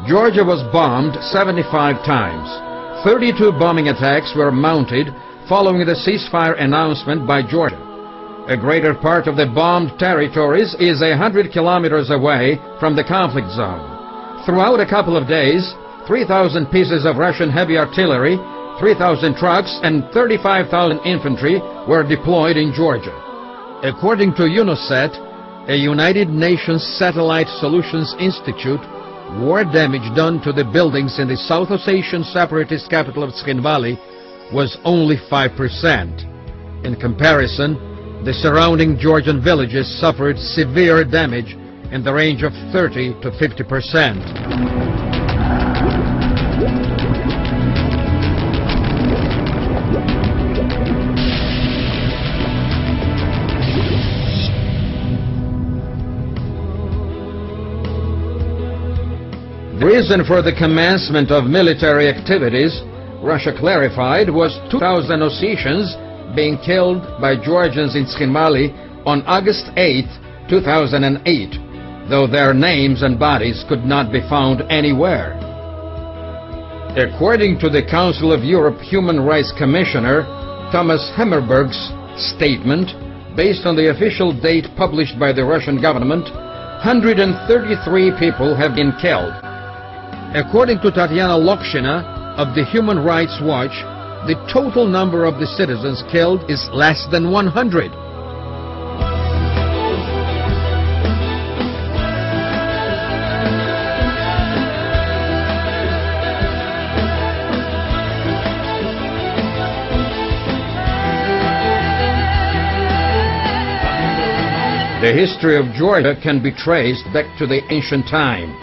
Georgia was bombed 75 times. 32 bombing attacks were mounted following the ceasefire announcement by Georgia. A greater part of the bombed territories is 100 kilometers away from the conflict zone. Throughout a couple of days, 3,000 pieces of Russian heavy artillery, 3,000 trucks, and 35,000 infantry were deployed in Georgia. According to UNOSAT, a United Nations Satellite Solutions Institute, war damage done to the buildings in the South Ossetian separatist capital of Tskhinvali was only 5%. In comparison, the surrounding Georgian villages suffered severe damage in the range of 30 to 50%. The reason for the commencement of military activities, Russia clarified, was 2,000 Ossetians being killed by Georgians in Tskhinvali on August 8, 2008, though their names and bodies could not be found anywhere. According to the Council of Europe Human Rights Commissioner Thomas Hammerberg's statement, based on the official date published by the Russian government, 133 people have been killed. According to Tatiana Lokshina of the Human Rights Watch, the total number of the citizens killed is less than 100. The history of Georgia can be traced back to the ancient time.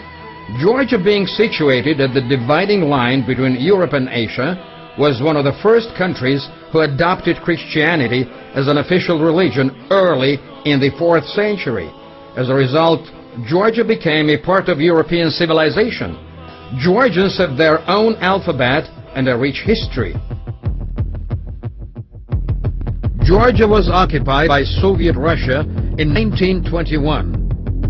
Georgia, being situated at the dividing line between Europe and Asia, was one of the first countries who adopted Christianity as an official religion early in the 4th century. As a result, Georgia became a part of European civilization. Georgians have their own alphabet and a rich history. Georgia was occupied by Soviet Russia in 1921.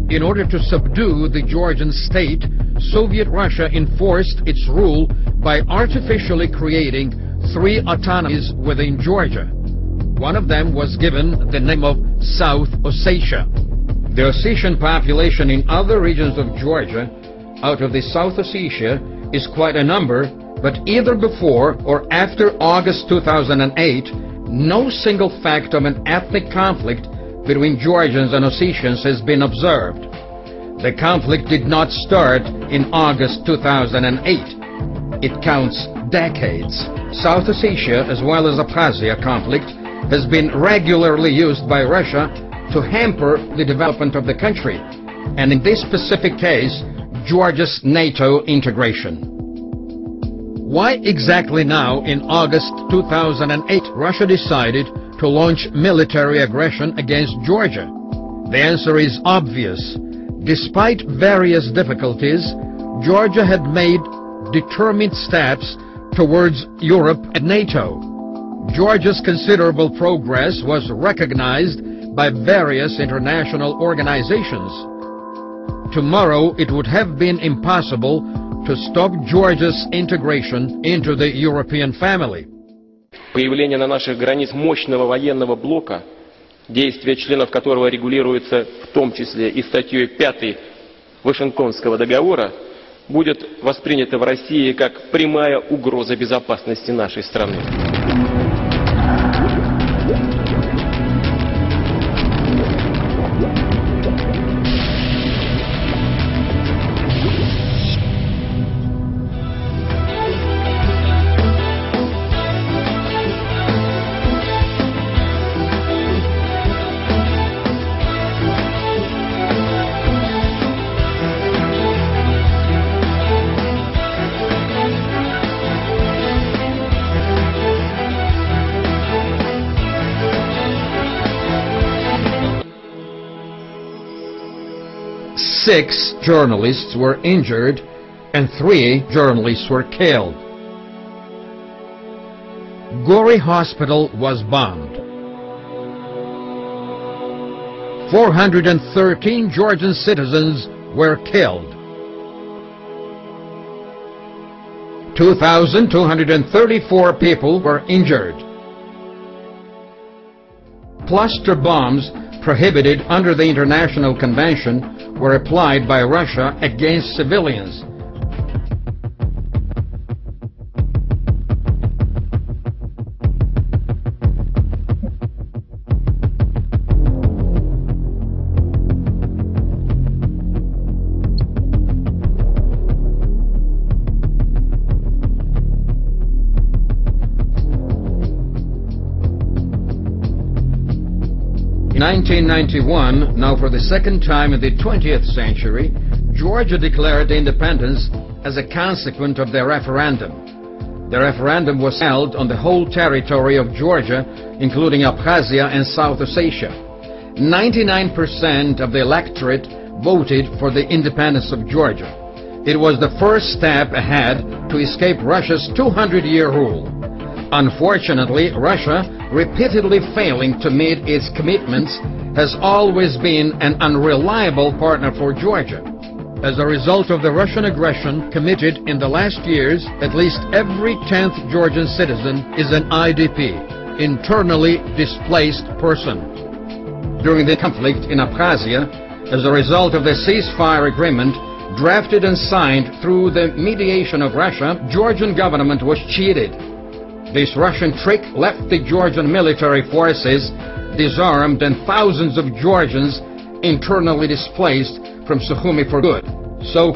In order to subdue the Georgian state, Soviet Russia enforced its rule by artificially creating 3 autonomies within Georgia. One of them was given the name of South Ossetia. The Ossetian population in other regions of Georgia, out of the South Ossetia, is quite a number, but either before or after August 2008, no single fact of an ethnic conflict between Georgians and Ossetians has been observed. The conflict did not start in August 2008. It counts decades. South Ossetia, as well as Abkhazia conflict, has been regularly used by Russia to hamper the development of the country, and in this specific case, Georgia's NATO integration. Why exactly now, in August 2008, Russia decided to launch military aggression against Georgia? The answer is obvious. Despite various difficulties, Georgia had made determined steps towards Europe and NATO. Georgia's considerable progress was recognized by various international organizations. Tomorrow it would have been impossible to stop Georgia's integration into the European family. Появление на наших границах мощного военного блока, действия членов которого регулируются в том числе и статьей 5 Вашингтонского договора, будет воспринято в России как прямая угроза безопасности нашей страны. Six journalists were injured and 3 journalists were killed. Gori Hospital was bombed. 413 Georgian citizens were killed. 2,234 people were injured. Cluster bombs prohibited under the International Convention were applied by Russia against civilians. In 1991, now for the second time in the 20th century, Georgia declared independence as a consequence of their referendum. The referendum was held on the whole territory of Georgia, including Abkhazia and South Ossetia. 99% of the electorate voted for the independence of Georgia. It was the first step ahead to escape Russia's 200-year rule. Unfortunately, Russia, repeatedly failing to meet its commitments, has always been an unreliable partner for Georgia. As a result of the Russian aggression committed in the last years, at least every 10th Georgian citizen is an IDP, internally displaced person. During the conflict in Abkhazia, as a result of the ceasefire agreement drafted and signed through the mediation of Russia, Georgian government was cheated. This Russian trick left the Georgian military forces disarmed and thousands of Georgians internally displaced from Sukhumi for good. So-called